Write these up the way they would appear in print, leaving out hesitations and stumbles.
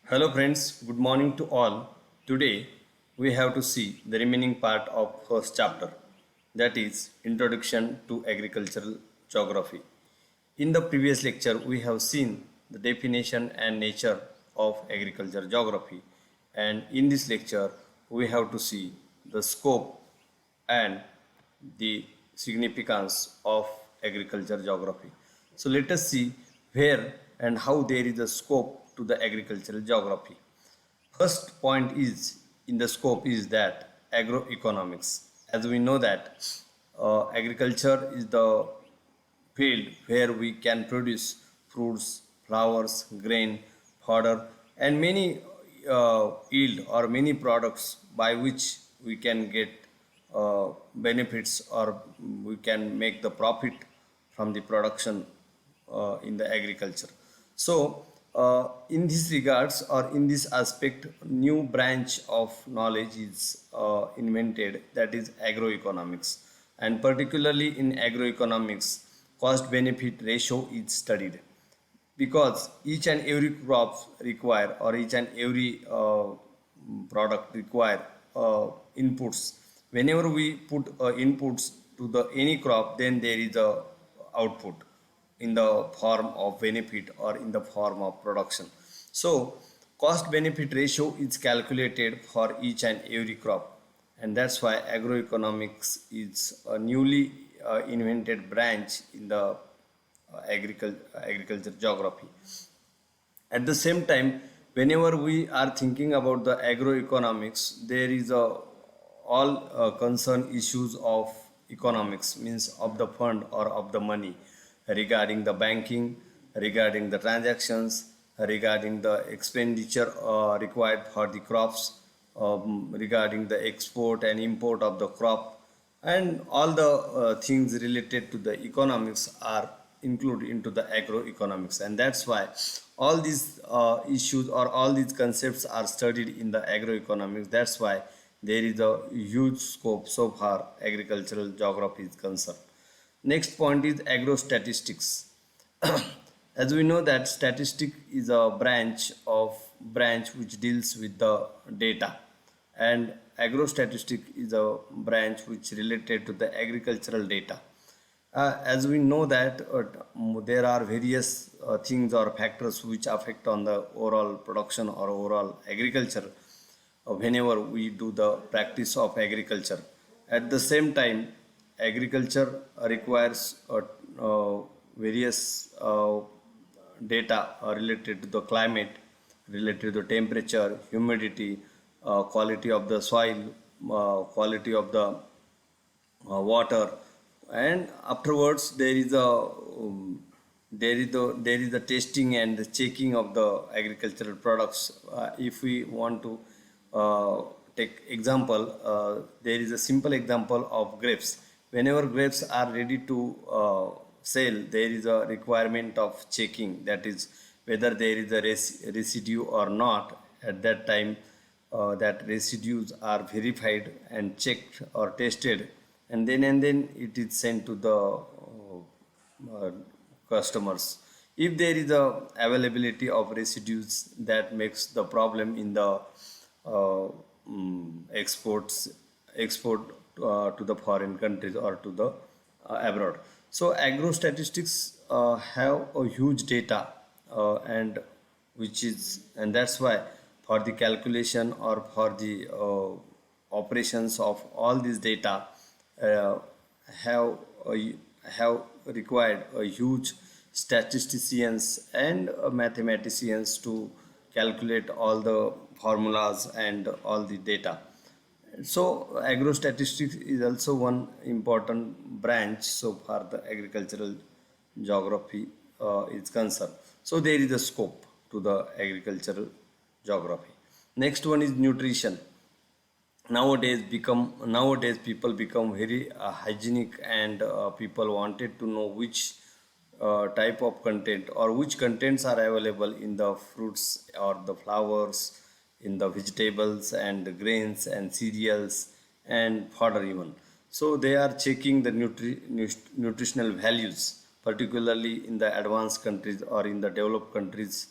Hello friends, good morning to all. Today we have to see the remaining part of first chapter, that is Introduction to Agricultural Geography. In the previous lecture we have seen the definition and nature of agriculture geography, and in this lecture we have to see the scope and the significance of agriculture geography. So let us see where and how there is a scope to the agricultural geography. First point is in the scope is that agroeconomics. As we know that agriculture is the field where we can produce fruits, flowers, grain, fodder, and many yield or many products by which we can get benefits or we can make the profit from the production in the agriculture. So, in this regards or in this aspect, new branch of knowledge is invented, that is agroeconomics, and particularly in agroeconomics, cost benefit ratio is studied because each and every crops require or each and every product require inputs. Whenever we put inputs to the any crop, then there is a output in the form of benefit or in the form of production. So cost benefit ratio is calculated for each and every crop, and that's why agroeconomics is a newly invented branch in the agriculture geography. At the same time, whenever we are thinking about the agroeconomics, there is a all concern issues of economics, means of the fund or of the money, regarding the banking, regarding the transactions, regarding the expenditure required for the crops, regarding the export and import of the crop, and all the things related to the economics are included into the agroeconomics, and that's why all these issues or all these concepts are studied in the agroeconomics. That's why there is a huge scope so far agricultural geography is concerned. Next point is agrostatistics. As we know that statistic is a branch which deals with the data, and agrostatistic is a branch which related to the agricultural data. As we know that there are various things or factors which affect on the overall production or overall agriculture whenever we do the practice of agriculture. At the same time, agriculture requires various data related to the climate, related to temperature, humidity, quality of the soil, quality of the water, and afterwards there is a testing and the checking of the agricultural products. If we want to take example, there is a simple example of grapes. Whenever grapes are ready to sell, there is a requirement of checking, that is whether there is a residue or not. At that time, that residues are verified and checked or tested, and then it is sent to the customers. If there is a availability of residues, that makes the problem in the export to the foreign countries or to the abroad. So agrostatistics have a huge data, and which is, and that's why for the calculation or for the operations of all these data uh, have have required a huge statisticians and mathematicians to calculate all the formulas and all the data. So agrostatistics is also one important branch so far the agricultural geography is concerned. So there is a scope to the agricultural geography. Next one is nutrition. Nowadays people become very hygienic, and people wanted to know which type of content or which contents are available in the fruits or the flowers, in the vegetables and the grains and cereals and fodder even. So they are checking the nutritional values, particularly in the advanced countries or in the developed countries.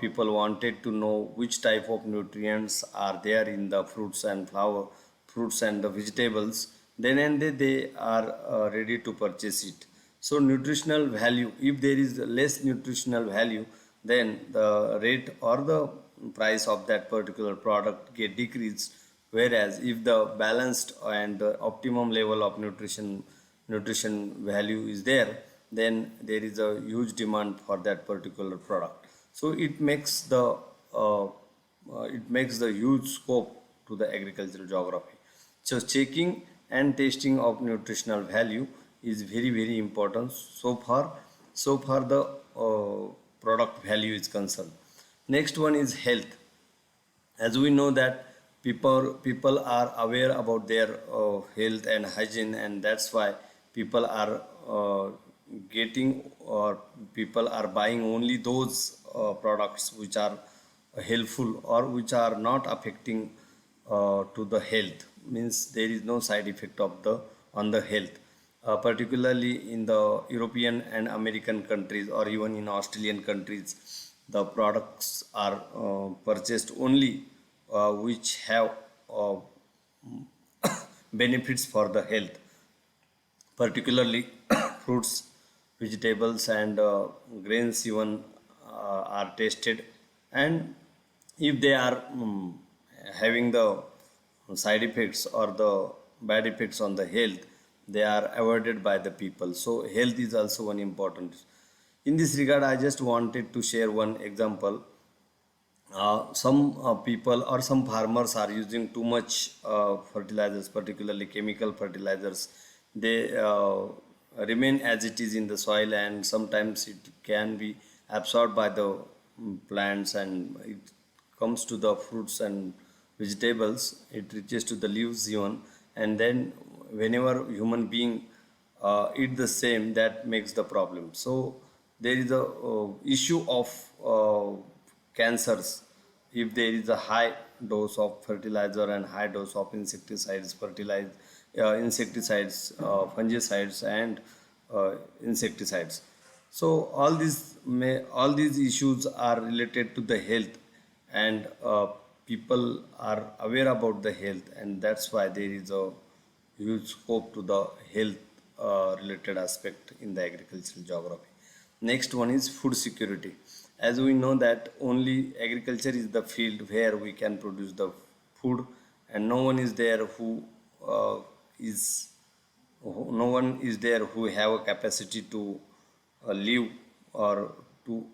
People wanted to know which type of nutrients are there in the fruits and the vegetables. Then and there they are ready to purchase it. So nutritional value, if there is less nutritional value, then the rate or the price of that particular product get decreased. Whereas if the balanced and the optimum level of nutrition value is there, then there is a huge demand for that particular product. So it makes the huge scope to the agricultural geography. So checking and testing of nutritional value is very important. So far the product value is concerned. Next one is health. As we know that people are aware about their health and hygiene, and that's why people are getting or people are buying only those products which are helpful or which are not affecting to the health, means there is no side effect of the on the health. Particularly in the European and American countries or even in Australian countries, the products are purchased only which have uh, benefits for the health. Particularly fruits, vegetables, and grains even are tasted, and if they are having the side effects or the bad effects on the health, they are avoided by the people. So health is also one important. In this regard, I just wanted to share one example. Some people or some farmers are using too much fertilizers, particularly chemical fertilizers. They remain as it is in the soil, and sometimes it can be absorbed by the plants, and it comes to the fruits and vegetables. It reaches to the leaves even, and then whenever human being eat the same, that makes the problem. So there is a issue of cancers if there is a high dose of fertilizer and high dose of insecticides, fungicides, and insecticides. So all these issues are related to the health, and people are aware about the health, and that's why there is a huge scope to the health related aspect in the agricultural geography. Next one is food security. As we know that only agriculture is the field where we can produce the food, and uh, is no one is there who have a capacity to live or to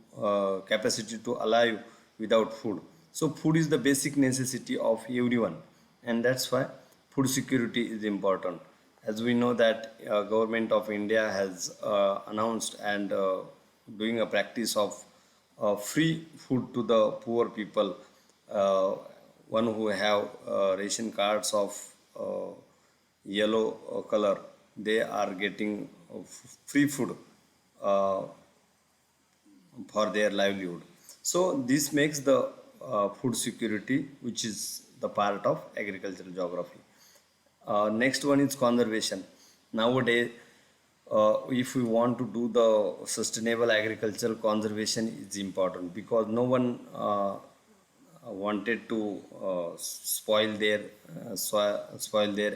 capacity to alive without food. So food is the basic necessity of everyone, and that's why food security is important. As we know that government of India has announced and doing a practice of free food to the poor people, uh, one who have ration cards of uh, yellow color, they are getting free food uh, for their livelihood. So this makes the food security, which is the part of agricultural geography. Next one is conservation. Nowadays, if we want to do the sustainable agricultural, conservation is important, because no one wanted to spoil their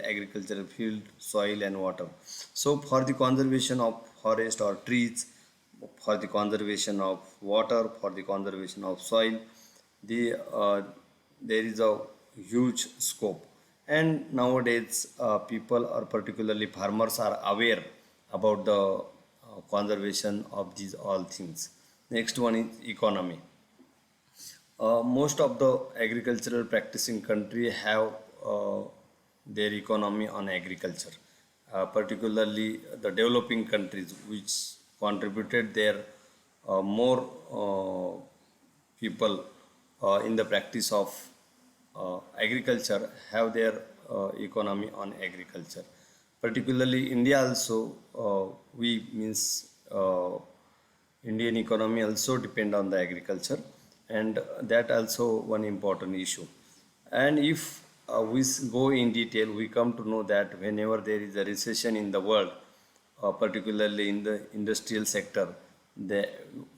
agricultural field, soil, and water. So for the conservation of forest or trees, for the conservation of water, for the conservation of soil, the there is a huge scope. And nowadays people or particularly farmers are aware about the conservation of these all things. Next one is economy. Most of the agricultural practicing country have their economy on agriculture, particularly the developing countries, which contributed their more people in the practice of agriculture, have their economy on agriculture. Particularly India also, we means Indian economy also depend on the agriculture, and that also one important issue. And if go in detail, we come to know that whenever there is a recession in the world, particularly in the industrial sector, the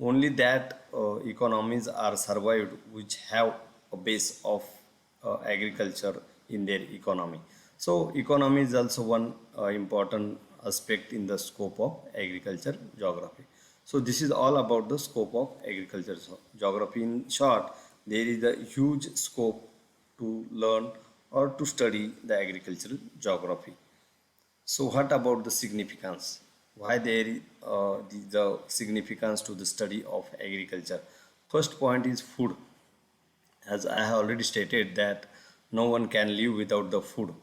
only that economies are survived which have a base of agriculture in their economy. So economy is also one important aspect in the scope of agriculture geography. So this is all about the scope of agriculture geography. In short, there is a huge scope to learn or to study the agricultural geography. So what about the significance? Why there is the significance to the study of agriculture? First point is food. As I have already stated that no one can live without the food.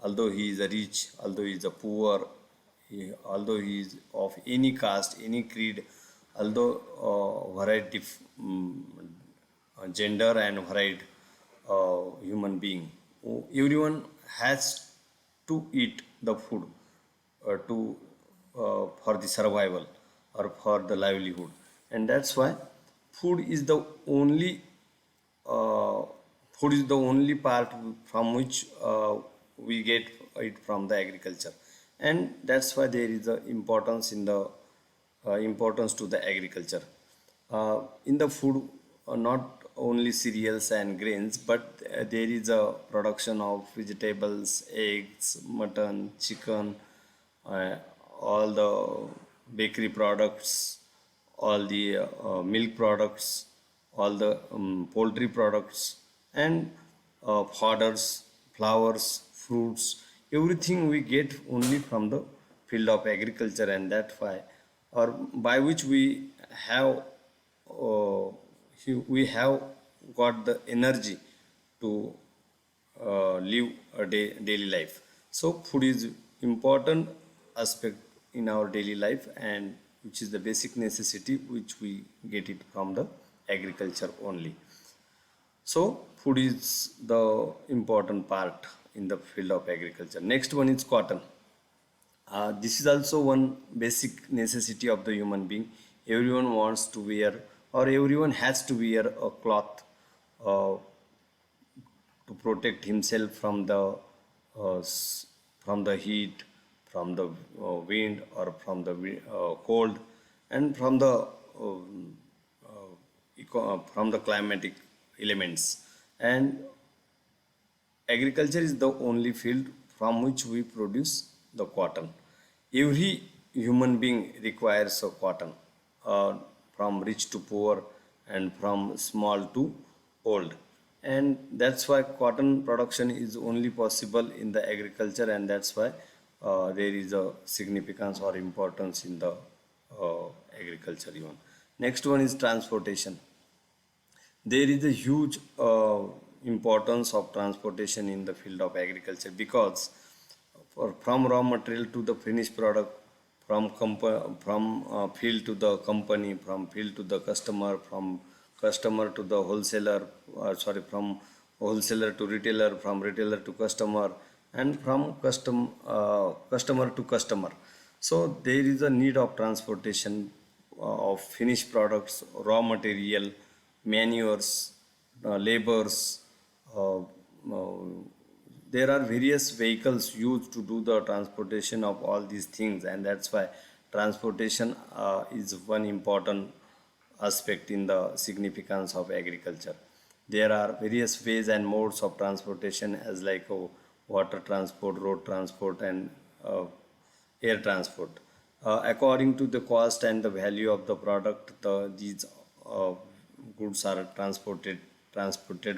Although he is a rich, although he is a poor, although he is of any caste, any creed, although variety, gender and varied human being, everyone has to eat the food to for the survival or for the livelihood, and that's why food is the only uh, food is the only part from which we get it from the agriculture, and that's why there is a importance in the importance to the agriculture in the food, not only cereals and grains, but there is a production of vegetables, eggs, mutton, chicken, uh, all the bakery products, all the milk products, all the poultry products, and fodders, flowers, fruits, everything we get only from the field of agriculture, and that's why, or by which have uh, we have got the energy to live a daily life. So food is important aspect in our daily life, and which is the basic necessity which we get it from the agriculture only. So food is the important part in the field of agriculture. Next one is cotton. This is also one basic necessity of the human being. Everyone wants to wear, or everyone has to wear a cloth uh, to protect himself from the heat, from the wind, or from the cold, and from the from the climatic elements. And agriculture is the only field from which we produce the cotton. Every human being requires a cotton, uh, from rich to poor and from small to old. And that's why cotton production is only possible in the agriculture, and that's why there is a significance or importance in the agriculture even. Next one is transportation. There is a huge importance of transportation in the field of agriculture, because from raw material to the finished product, from field to the company, from field to the customer, from customer to the wholesaler, from wholesaler to retailer, from retailer to customer, and from customer to customer. So there is a need of transportation of finished products, raw material, manures, labors. Uh, uh, there are various vehicles used to do the transportation of all these things, and that's why transportation is one important aspect in the significance of agriculture. There are various ways and modes of transportation, as like water transport, road transport, and air transport. According to the cost and the value of the product, these uh, goods are transported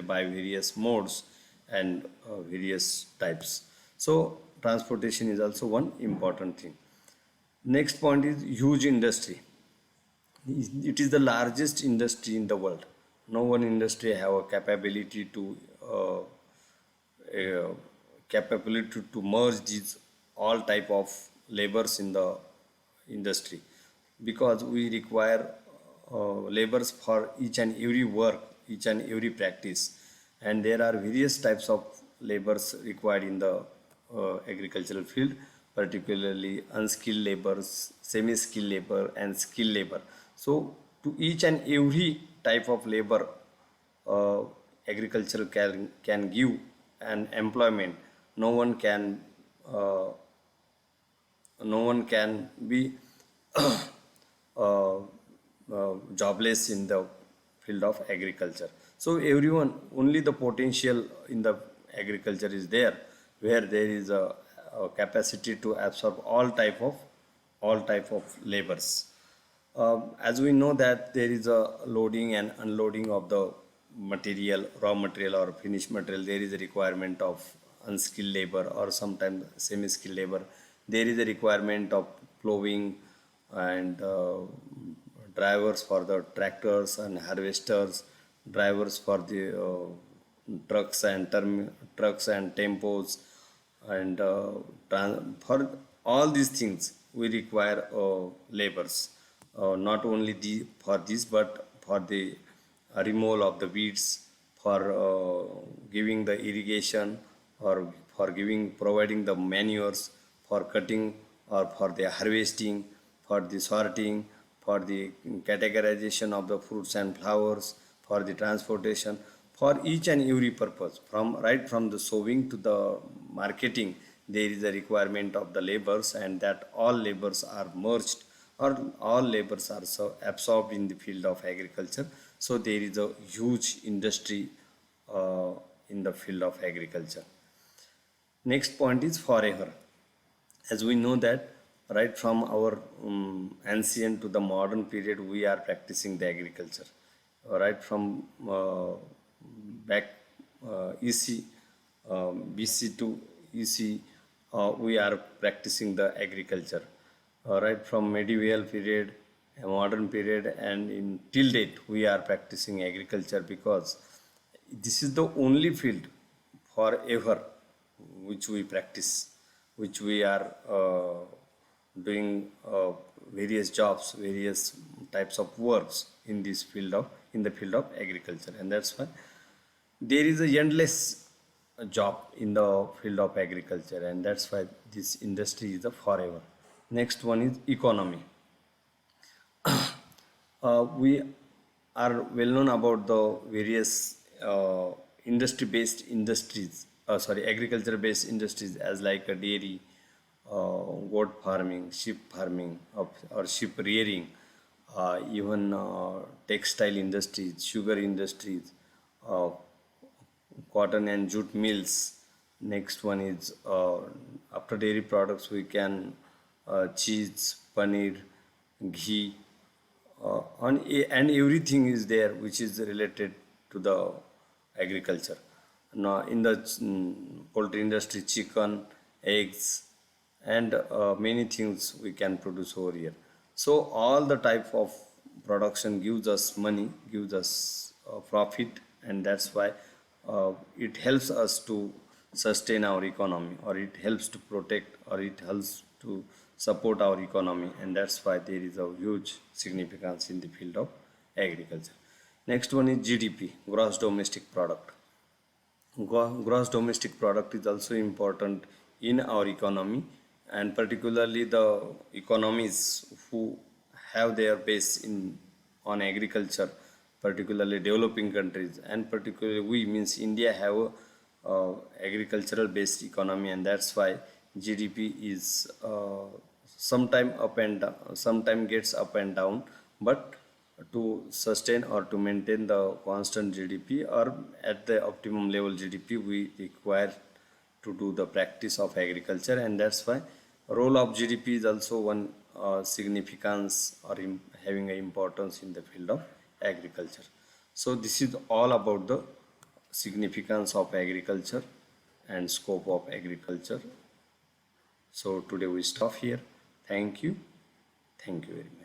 by various modes and various types. So transportation is also one important thing. Next point is huge industry. It is the largest industry in the world. No one industry have a uh, capability to merge these all type of labors in the industry, because we require labors for each and every work, each and every practice, and there are various types of labors required in the agricultural field, particularly unskilled labors, semi-skilled labor, and skilled labor. So to each and every type of labor, uh, agriculture can give an employment. No one can uh, no one can be uh, jobless in the field of agriculture. So everyone, only the potential in the agriculture is there, where there is a capacity to absorb all type of labors. As we know that there is a loading and unloading of the material, raw material or finished material, there is a requirement of unskilled labor or sometimes semi-skilled labor. There is a requirement of plowing and drivers for the tractors and harvesters, drivers for the trucks and tempos, and for all these things we require labors, not only for this but for the removal of the weeds, for giving the irrigation, or for providing the manures, for cutting or for the harvesting, for the sorting, for the categorization of the fruits and flowers, for the transportation, for each and every purpose, from right from the sowing to the marketing. There is a requirement of the labors, and that all labors are merged, or all labors are so absorbed in the field of agriculture. So there is a huge industry uh, in the field of agriculture. Next point is forever. As we know that right from our ancient to the modern period, we are practicing the agriculture. Right from back EC, BC to EC, we are practicing the agriculture. Right from medieval period, modern period, and in till date, we are practicing agriculture, because this is the only field forever which we practice, which we are doing various jobs, various types of works in this field of in the field of agriculture. And that's why there is a endless job in the field of agriculture, and that's why this industry is a forever. Next one is economy. We are well known about the various agriculture-based industries, as like a dairy, goat farming, sheep farming, or sheep rearing, even textile industries, sugar industries, uh, cotton and jute mills. Next one is after dairy products we can cheese, paneer, ghee, and everything is there which is related to the agriculture. Now in the poultry industry, chicken, eggs, and many things we can produce over here. So all the type of production gives us money, gives us profit, and that's why it helps us to sustain our economy, or it helps to protect, or it helps to support our economy, and that's why there is a huge significance in the field of agriculture. Next one is GDP, gross domestic product. Gross domestic product is also important in our economy, and particularly the economies who have their base in on agriculture, particularly developing countries, and particularly we means India have a agricultural based economy, and that's why GDP is sometime up and down, sometime gets up and down, but to sustain or to maintain the constant GDP, or at the optimum level GDP, we require to do the practice of agriculture, and that's why role of GDP is also one significance, or having an importance in the field of agriculture. So this is all about the significance of agriculture and scope of agriculture. So today we stop here. Thank you. Thank you very much.